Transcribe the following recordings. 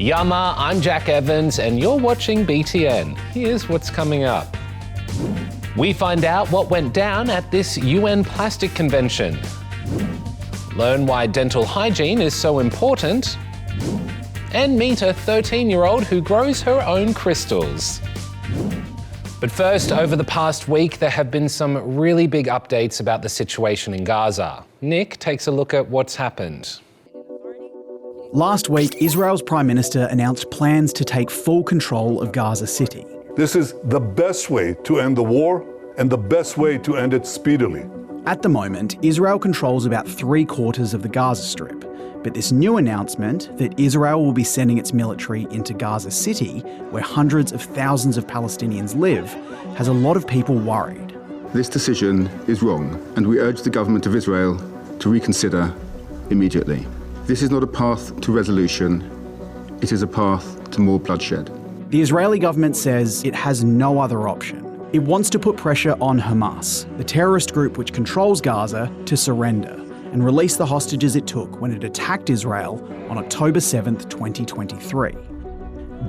Yama, I'm Jack Evans and you're watching BTN. Here's what's coming up. We find out what went down at this UN plastic convention. Learn why dental hygiene is so important. And meet a 13-year-old who grows her own crystals. But first, over the past week, there have been some really big updates about the situation in Gaza. Nick takes a look at what's happened. Last week, Israel's Prime Minister announced plans to take full control of Gaza City. This is the best way to end the war and the best way to end it speedily. At the moment, Israel controls about 3/4 of the Gaza Strip. But this new announcement that Israel will be sending its military into Gaza City, where hundreds of thousands of Palestinians live, has a lot of people worried. This decision is wrong, and we urge the government of Israel to reconsider immediately. This is not a path to resolution, it is a path to more bloodshed. The Israeli government says it has no other option. It wants to put pressure on Hamas, the terrorist group which controls Gaza, to surrender and release the hostages it took when it attacked Israel on October 7th, 2023.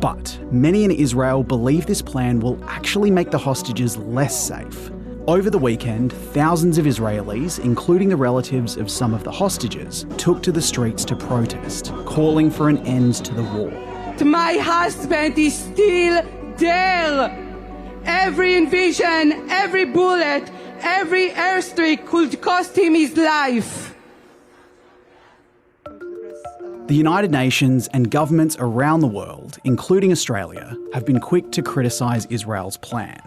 But many in Israel believe this plan will actually make the hostages less safe. Over the weekend, thousands of Israelis, including the relatives of some of the hostages, took to the streets to protest, calling for an end to the war. My husband is still there. Every invasion, every bullet, every airstrike could cost him his life. The United Nations and governments around the world, including Australia, have been quick to criticise Israel's plan,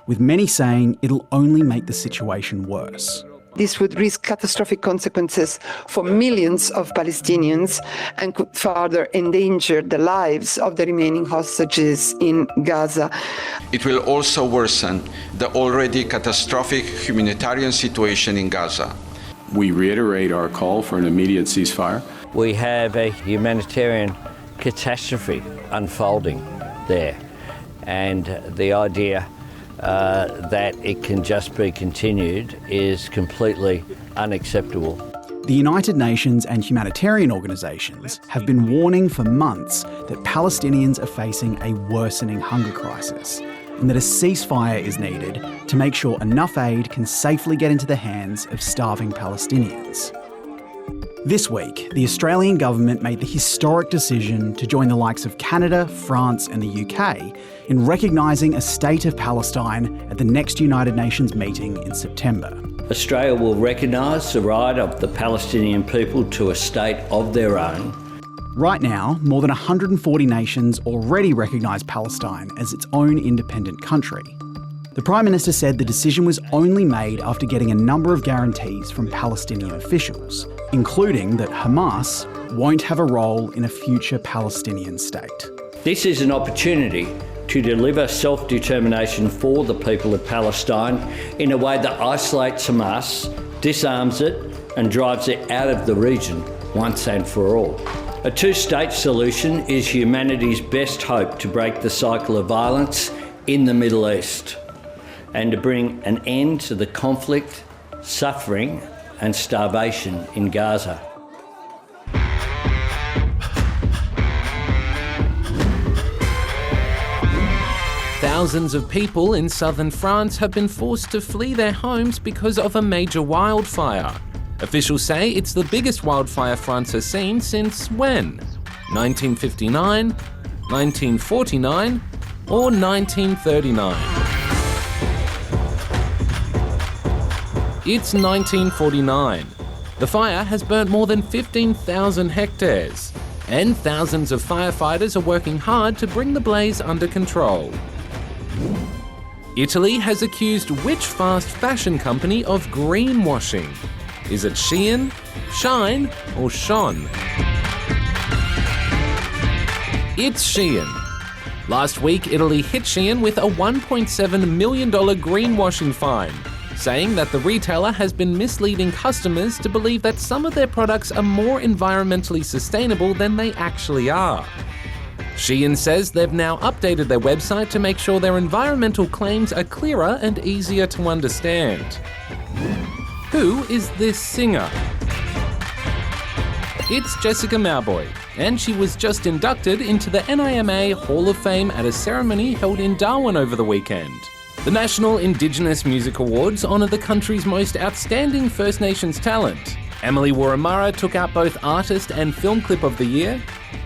with many saying it'll only make the situation worse. This would risk catastrophic consequences for millions of Palestinians and could further endanger the lives of the remaining hostages in Gaza. It will also worsen the already catastrophic humanitarian situation in Gaza. We reiterate our call for an immediate ceasefire. We have a humanitarian catastrophe unfolding there, and the idea that it can just be continued is completely unacceptable. The United Nations and humanitarian organisations have been warning for months that Palestinians are facing a worsening hunger crisis and that a ceasefire is needed to make sure enough aid can safely get into the hands of starving Palestinians. This week, the Australian government made the historic decision to join the likes of Canada, France and the UK in recognising a state of Palestine at the next United Nations meeting in September. Australia will recognise the right of the Palestinian people to a state of their own. Right now, more than 140 nations already recognise Palestine as its own independent country. The Prime Minister said the decision was only made after getting a number of guarantees from Palestinian officials, including that Hamas won't have a role in a future Palestinian state. This is an opportunity to deliver self-determination for the people of Palestine in a way that isolates Hamas, disarms it and drives it out of the region once and for all. A two-state solution is humanity's best hope to break the cycle of violence in the Middle East and to bring an end to the conflict, suffering and starvation in Gaza. Thousands of people in southern France have been forced to flee their homes because of a major wildfire. Officials say it's the biggest wildfire France has seen since when? 1959, 1949, or 1939? It's 1949. The fire has burnt more than 15,000 hectares, and thousands of firefighters are working hard to bring the blaze under control. Italy has accused which fast fashion company of greenwashing? Is it Shein, Shine, or Shon? It's Shein. Last week, Italy hit Shein with a $1.7 million greenwashing fine, saying that the retailer has been misleading customers to believe that some of their products are more environmentally sustainable than they actually are. Shein says they've now updated their website to make sure their environmental claims are clearer and easier to understand. Who is this singer? It's Jessica Mauboy. and she was just inducted into the NIMA Hall of Fame at a ceremony held in Darwin over the weekend. The National Indigenous Music Awards honour the country's most outstanding First Nations talent. Emily Warramara took out both Artist and Film Clip of the Year.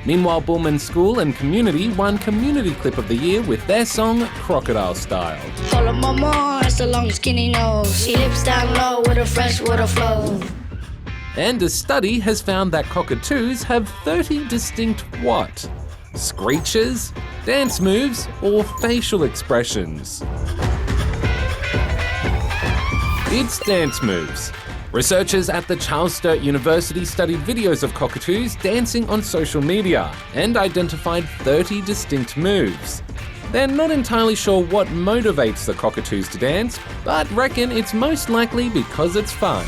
Meanwhile, Bullman School and Community won Community Clip of the Year with their song Crocodile Style. Follow mama, has a long skinny nose. She lips down low with a fresh water flow. And a study has found that cockatoos have 30 distinct what? Screeches, dance moves, or facial expressions? It's dance moves. Researchers at the Charles Sturt University studied videos of cockatoos dancing on social media and identified 30 distinct moves. They're not entirely sure what motivates the cockatoos to dance, but reckon it's most likely because it's fun.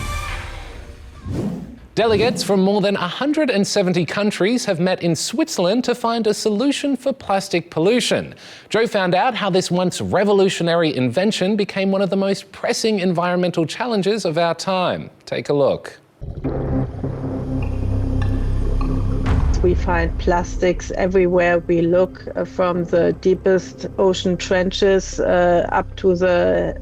Delegates from more than 170 countries have met in Switzerland to find a solution for plastic pollution. Joe found out how this once revolutionary invention became one of the most pressing environmental challenges of our time. Take a look. We find plastics everywhere we look, from the deepest ocean trenches up to the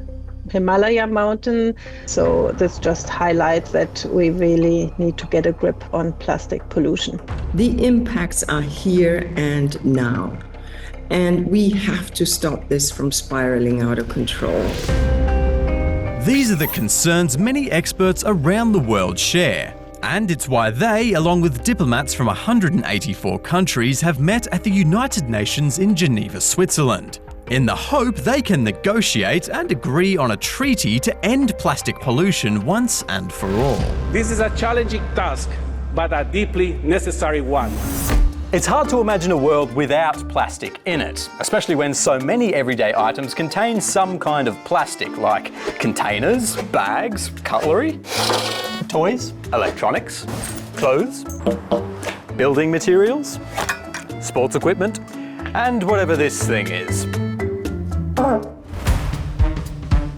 Himalaya mountain. So this just highlights that we really need to get a grip on plastic pollution. The impacts are here and now, and we have to stop this from spiraling out of control. These are the concerns many experts around the world share. And it's why they, along with diplomats from 184 countries, have met at the United Nations in Geneva, Switzerland, in the hope they can negotiate and agree on a treaty to end plastic pollution once and for all. This is a challenging task, but a deeply necessary one. It's hard to imagine a world without plastic in it, especially when so many everyday items contain some kind of plastic, like containers, bags, cutlery, toys, electronics, clothes, building materials, sports equipment, and whatever this thing is.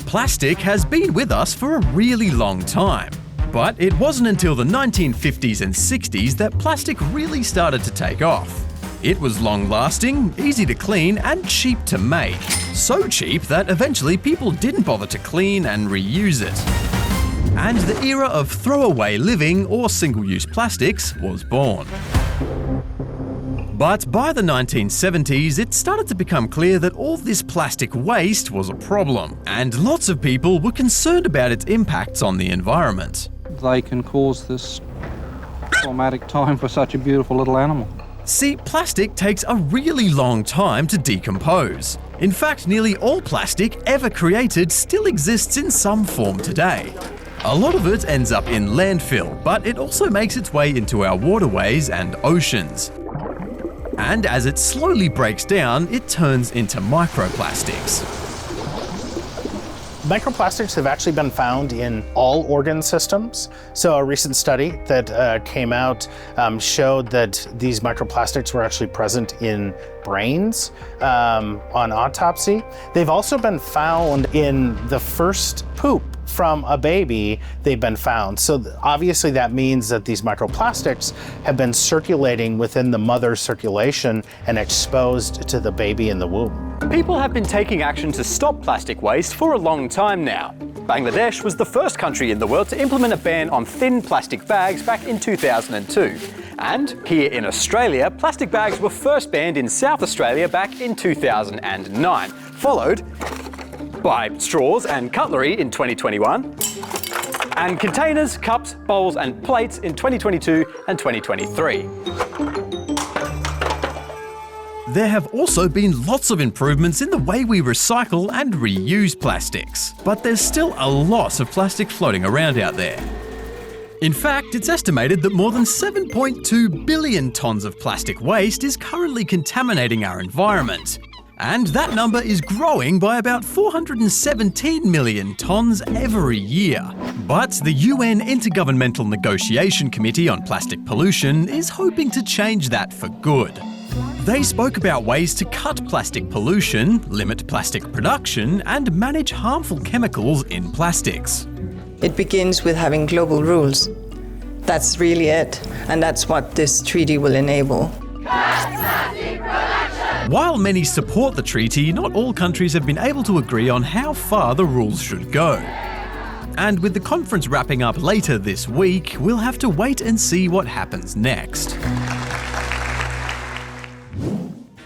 Plastic has been with us for a really long time, but it wasn't until the 1950s and 60s that plastic really started to take off. It was long-lasting, easy to clean, and cheap to make. So cheap that eventually people didn't bother to clean and reuse it. And the era of throwaway living or single-use plastics was born. But by the 1970s, it started to become clear that all this plastic waste was a problem, and lots of people were concerned about its impacts on the environment. They can cause this traumatic time for such a beautiful little animal. See, plastic takes a really long time to decompose. In fact, nearly all plastic ever created still exists in some form today. A lot of it ends up in landfill, but it also makes its way into our waterways and oceans. And as it slowly breaks down, it turns into microplastics. Microplastics have actually been found in all organ systems. So a recent study that came out showed that these microplastics were actually present in brains on autopsy. They've also been found in the first poop from a baby. They've been found. So obviously that means that these microplastics have been circulating within the mother's circulation and exposed to the baby in the womb. People have been taking action to stop plastic waste for a long time now. Bangladesh was the first country in the world to implement a ban on thin plastic bags back in 2002. And here in Australia, plastic bags were first banned in South Australia back in 2009, followed by straws and cutlery in 2021, and containers, cups, bowls and plates in 2022 and 2023. There have also been lots of improvements in the way we recycle and reuse plastics, but there's still a lot of plastic floating around out there. In fact, it's estimated that more than 7.2 billion tonnes of plastic waste is currently contaminating our environment. And that number is growing by about 417 million tonnes every year. But the UN Intergovernmental Negotiation Committee on Plastic Pollution is hoping to change that for good. They spoke about ways to cut plastic pollution, limit plastic production, and manage harmful chemicals in plastics. It begins with having global rules. That's really it, and that's what this treaty will enable. While many support the treaty, not all countries have been able to agree on how far the rules should go. And with the conference wrapping up later this week, we'll have to wait and see what happens next.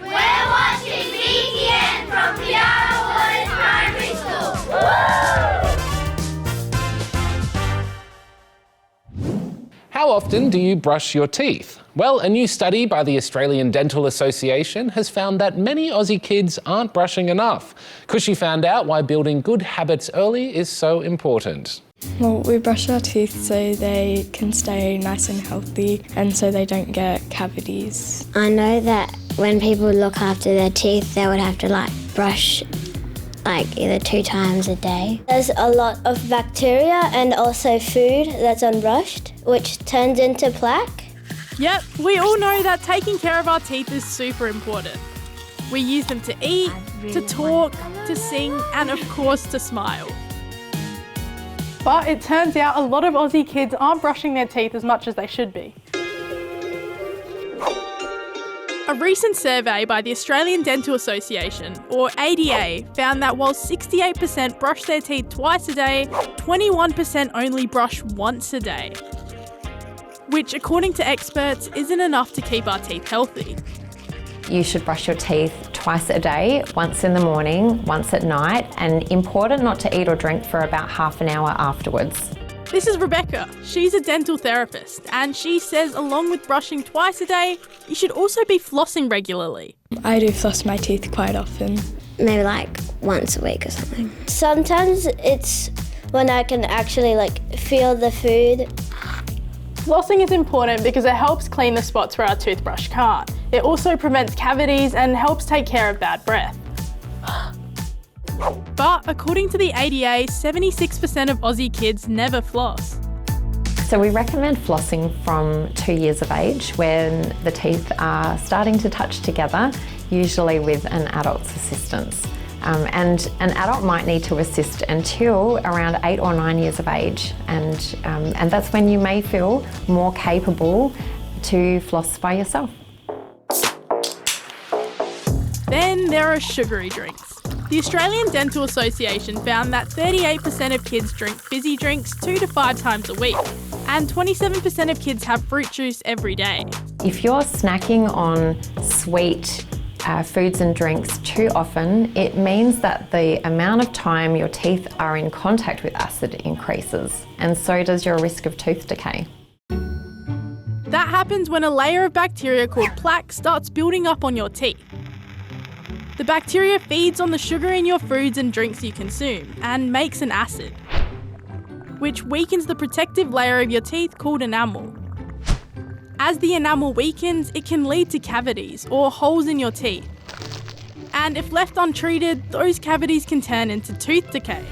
We're watching BTN from Diya Primary School. How often do you brush your teeth? Well, a new study by the Australian Dental Association has found that many Aussie kids aren't brushing enough. Kushi found out why building good habits early is so important. Well, we brush our teeth so they can stay nice and healthy and so they don't get cavities. I know that when people look after their teeth, they would have to brush either 2 times a day. There's a lot of bacteria and also food that's unbrushed, which turns into plaque. Yep, we all know that taking care of our teeth is super important. We use them to eat, to talk, to sing, and of course to smile. But it turns out a lot of Aussie kids aren't brushing their teeth as much as they should be. A recent survey by the Australian Dental Association, or ADA, found that while 68% brush their teeth twice a day, 21% only brush once a day. Which, according to experts, isn't enough to keep our teeth healthy. You should brush your teeth twice a day, once in the morning, once at night, and important not to eat or drink for about half an hour afterwards. This is Rebecca. She's a dental therapist, and she says along with brushing twice a day, you should also be flossing regularly. I do floss my teeth quite often. Maybe once a week or something. Sometimes it's when I can actually feel the food. Flossing is important because it helps clean the spots where our toothbrush can't. It also prevents cavities and helps take care of bad breath. But according to the ADA, 76% of Aussie kids never floss. So we recommend flossing from 2 years of age when the teeth are starting to touch together, usually with an adult's assistance. And an adult might need to assist until around 8 or 9 years of age, and that's when you may feel more capable to floss by yourself. Then there are sugary drinks. The Australian Dental Association found that 38% of kids drink fizzy drinks 2 to 5 times a week, and 27% of kids have fruit juice every day. If you're snacking on sweet foods and drinks too often, it means that the amount of time your teeth are in contact with acid increases, and so does your risk of tooth decay. That happens when a layer of bacteria called plaque starts building up on your teeth. The bacteria feeds on the sugar in your foods and drinks you consume and makes an acid, which weakens the protective layer of your teeth called enamel. As the enamel weakens, it can lead to cavities or holes in your teeth. And if left untreated, those cavities can turn into tooth decay,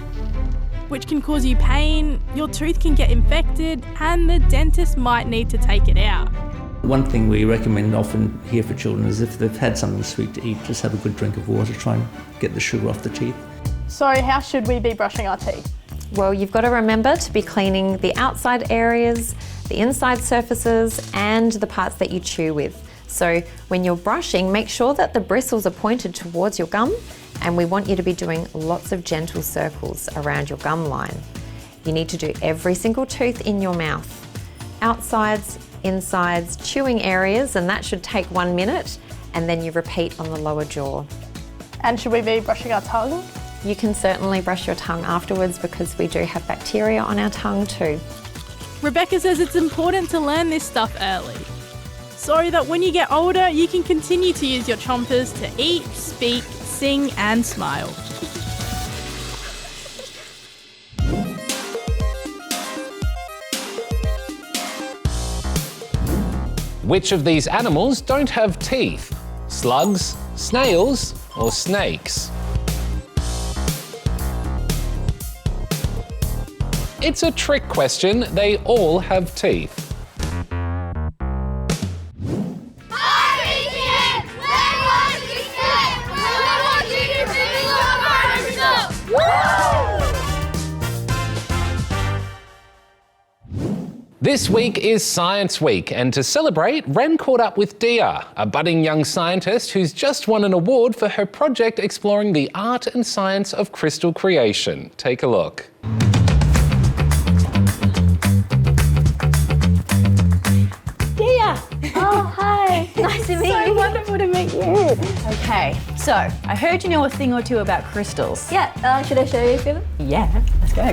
which can cause you pain, your tooth can get infected, and the dentist might need to take it out. One thing we recommend often here for children is if they've had something sweet to eat, just have a good drink of water, try and get the sugar off the teeth. So how should we be brushing our teeth? Well, you've got to remember to be cleaning the outside areas, the inside surfaces, and the parts that you chew with. So when you're brushing, make sure that the bristles are pointed towards your gum, and we want you to be doing lots of gentle circles around your gum line. You need to do every single tooth in your mouth. Outsides, insides, chewing areas, and that should take 1 minute, and then you repeat on the lower jaw. And should we be brushing our tongue? You can certainly brush your tongue afterwards because we do have bacteria on our tongue too. Rebecca says it's important to learn this stuff early, so that when you get older, you can continue to use your chompers to eat, speak, sing, and smile. Which of these animals don't have teeth? Slugs, snails, or snakes? It's a trick question. They all have teeth. This week is Science Week, and to celebrate, Ren caught up with Diya, a budding young scientist who's just won an award for her project exploring the art and science of crystal creation. Take a look. Diya! Oh, hi. Nice to meet you. So wonderful to meet you. Okay, so I heard you know a thing or two about crystals. Yeah, should I show you a few? Yeah, let's go.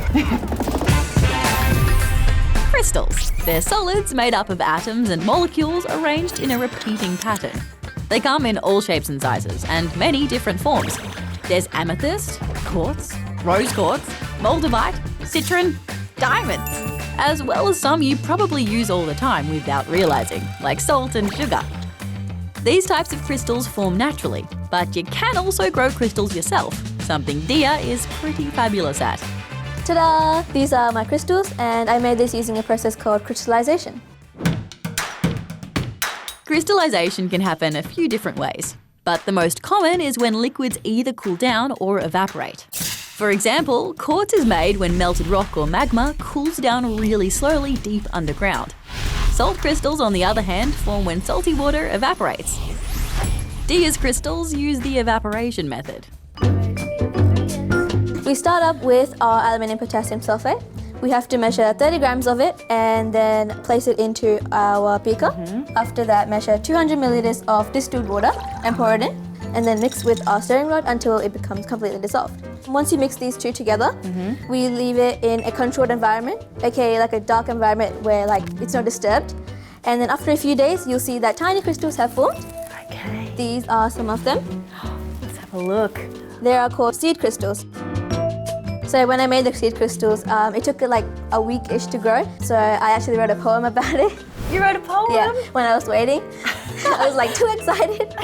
Crystals. They're solids made up of atoms and molecules arranged in a repeating pattern. They come in all shapes and sizes and many different forms. There's amethyst, quartz, rose quartz, moldavite, citron, diamonds, as well as some you probably use all the time without realising, like salt and sugar. These types of crystals form naturally, but you can also grow crystals yourself, something Diya is pretty fabulous at. Ta-da! These are my crystals, and I made this using a process called crystallization. Crystallization can happen a few different ways, but the most common is when liquids either cool down or evaporate. For example, quartz is made when melted rock or magma cools down really slowly deep underground. Salt crystals, on the other hand, form when salty water evaporates. Diya's crystals use the evaporation method. We start up with our aluminium potassium sulfate. We have to measure 30 grams of it and then place it into our beaker. After that, measure 200 milliliters of distilled water and pour it in, and then mix with our stirring rod until it becomes completely dissolved. Once you mix these two together, we leave it in a controlled environment, aka like a dark environment where it's not disturbed. And then after a few days, you'll see that tiny crystals have formed. Okay. These are some of them. Let's have a look. They are called seed crystals. So when I made the seed crystals, it took like a week-ish to grow. So I actually wrote a poem about it. You wrote a poem? Yeah, when I was waiting. I was like too excited.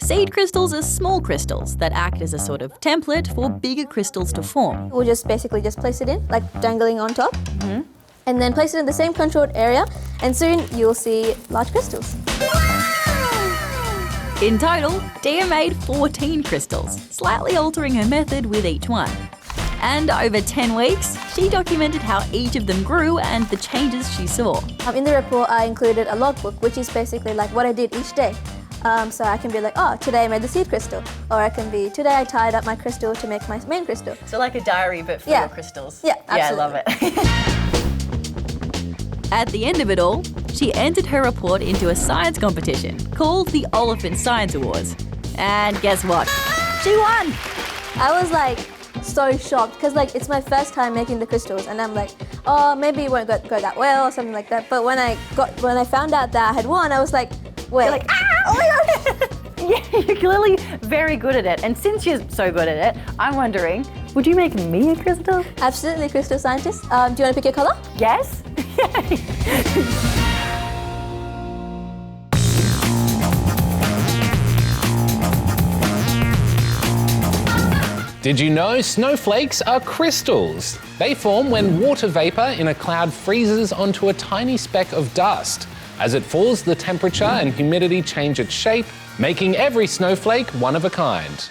Seed crystals are small crystals that act as a sort of template for bigger crystals to form. We'll just basically place it in, like dangling on top. And then place it in the same controlled area, and soon you'll see large crystals. In total, Diya made 14 crystals, slightly altering her method with each one. And over 10 weeks, she documented how each of them grew and the changes she saw. In the report, I included a logbook, which is basically like what I did each day. So I can be like, oh, today I made the seed crystal. Or I can be, today I tied up my crystal to make my main crystal. So like a diary, but for your crystals. Yeah, absolutely. Yeah, I love it. At the end of it all, she entered her report into a science competition called the Oliphant Science Awards. And guess what? She won! I was like so shocked because it's my first time making the crystals, and I'm like, oh, maybe it won't go that well or something like that. But when I found out that I had won, I was like, wait. You're like, oh my god! Yeah, you're clearly very good at it. And since you're so good at it, I'm wondering, would you make me a crystal? Absolutely, crystal scientist. Do you want to pick your color? Yes. Did you know snowflakes are crystals? They form when water vapor in a cloud freezes onto a tiny speck of dust. As it falls, the temperature and humidity change its shape, making every snowflake one of a kind.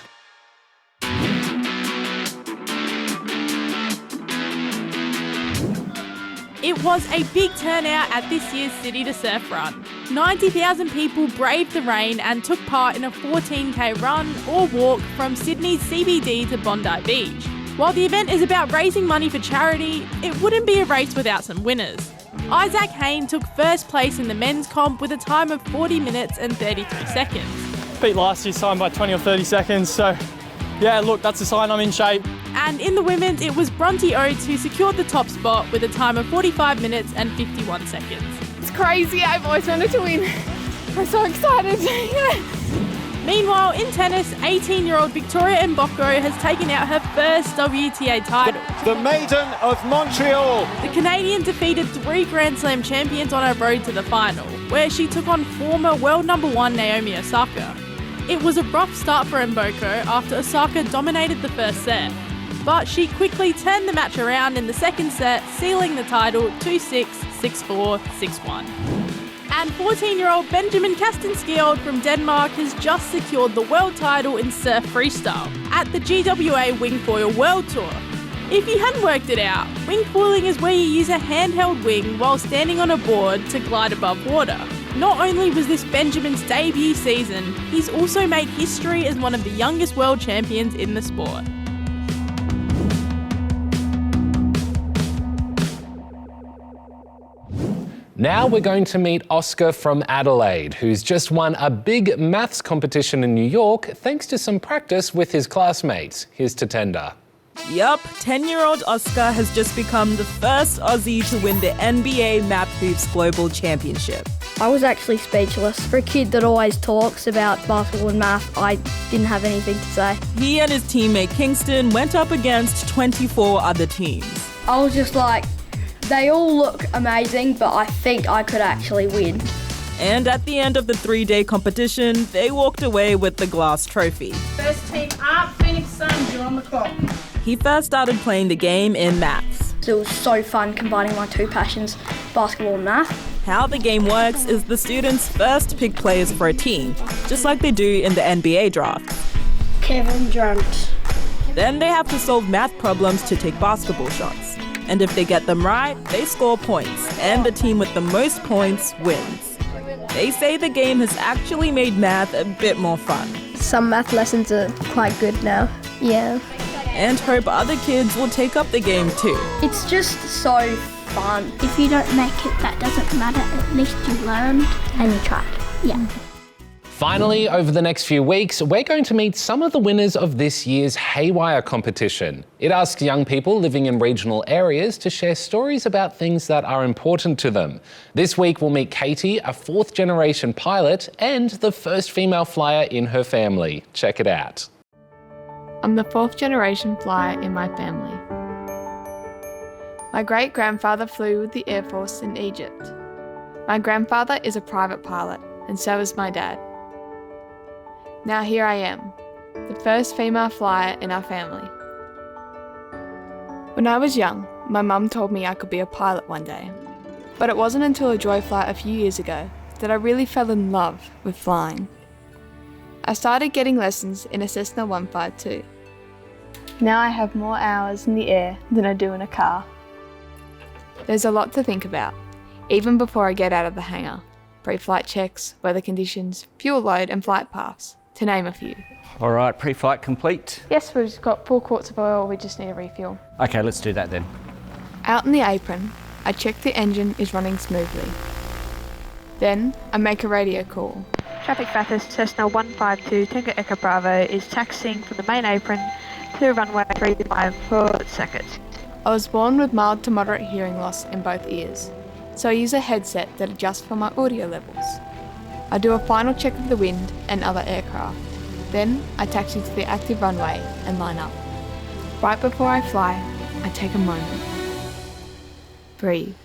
It was a big turnout at this year's City to Surf run. 90,000 people braved the rain and took part in a 14k run or walk from Sydney's CBD to Bondi Beach. While the event is about raising money for charity, it wouldn't be a race without some winners. Isaac Hayne took first place in the men's comp with a time of 40 minutes and 33 seconds. Beat last year's time by 20 or 30 seconds, so yeah, look, that's a sign I'm in shape. And in the women's, it was Bronte Oates who secured the top spot with a time of 45 minutes and 51 seconds. It's crazy, I've always wanted to win. I'm so excited. Meanwhile, in tennis, 18-year-old Victoria Mboko has taken out her first WTA title. The Maiden of Montreal. The Canadian defeated 3 Grand Slam champions on her road to the final, where she took on former world number 1 Naomi Osaka. It was a rough start for Mboko after Osaka dominated the first set, but she quickly turned the match around in the second set, sealing the title 2-6, 6-4, 6-1. And 14-year-old Benjamin Kastenskield from Denmark has just secured the world title in surf freestyle at the GWA Wingfoil World Tour. If you hadn't worked it out, wing pooling is where you use a handheld wing while standing on a board to glide above water. Not only was this Benjamin's debut season, he's also made history as one of the youngest world champions in the sport. Now we're going to meet Oscar from Adelaide, who's just won a big maths competition in New York thanks to some practice with his classmates. Here's Tatenda. Yup, 10-year-old Oscar has just become the first Aussie to win the NBA Math Hoops Global Championship. I was actually speechless. For a kid that always talks about basketball and math, I didn't have anything to say. He and his teammate Kingston went up against 24 other teams. I was just like, they all look amazing, but I think I could actually win. And at the end of the 3-day competition, they walked away with the glass trophy. First team up, Phoenix Suns, you're on the clock. He first started playing the game in maths. It was so fun combining my two passions, basketball and math. How the game works is the students first pick players for a team, just like they do in the NBA draft. Kevin Durant. Then they have to solve math problems to take basketball shots. And if they get them right, they score points, and the team with the most points wins. They say the game has actually made math a bit more fun. Some math lessons are quite good now. Yeah. And hope other kids will take up the game too. It's just so fun. If you don't make it, that doesn't matter. At least you learned and you tried. Yeah. Finally, over the next few weeks, we're going to meet some of the winners of this year's Haywire competition. It asks young people living in regional areas to share stories about things that are important to them. This week, we'll meet Katie, a 4th-generation pilot and the first female flyer in her family. Check it out. I'm the 4th-generation flyer in my family. My great-grandfather flew with the Air Force in Egypt. My grandfather is a private pilot, and so is my dad. Now here I am, the first female flyer in our family. When I was young, my mum told me I could be a pilot one day. But it wasn't until a joy flight a few years ago that I really fell in love with flying. I started getting lessons in a Cessna 152. Now I have more hours in the air than I do in a car. There's a lot to think about, even before I get out of the hangar. Pre-flight checks, weather conditions, fuel load and flight paths, to name a few. All right, pre-flight complete. Yes, we've got 4 quarts of oil, we just need a refuel. Okay, let's do that then. Out in the apron, I check the engine is running smoothly. Then I make a radio call. Traffic Bathurst Cessna 152 Tango Echo Bravo is taxiing from the main apron to runway 35 for seconds. I was born with mild to moderate hearing loss in both ears, so I use a headset that adjusts for my audio levels. I do a final check of the wind and other aircraft. Then I taxi to the active runway and line up. Right before I fly, I take a moment. Breathe.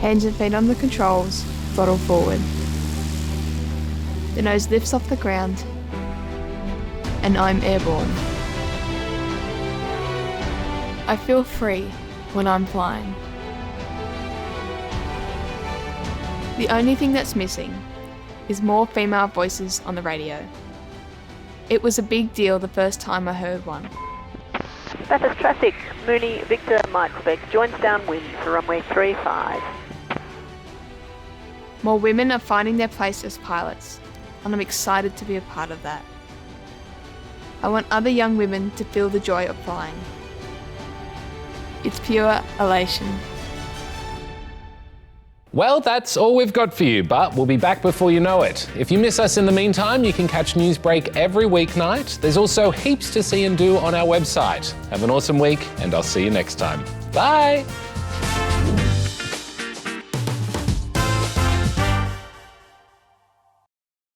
Hands and feet on the controls, throttle forward. The nose lifts off the ground, and I'm airborne. I feel free when I'm flying. The only thing that's missing is more female voices on the radio. It was a big deal the first time I heard one. Bathurst traffic, Mooney, Victor, Mike Quebec, joins downwind for runway 35. More women are finding their place as pilots, and I'm excited to be a part of that. I want other young women to feel the joy of flying. It's pure elation. Well, that's all we've got for you, but we'll be back before you know it. If you miss us in the meantime, you can catch Newsbreak every weeknight. There's also heaps to see and do on our website. Have an awesome week, and I'll see you next time. Bye!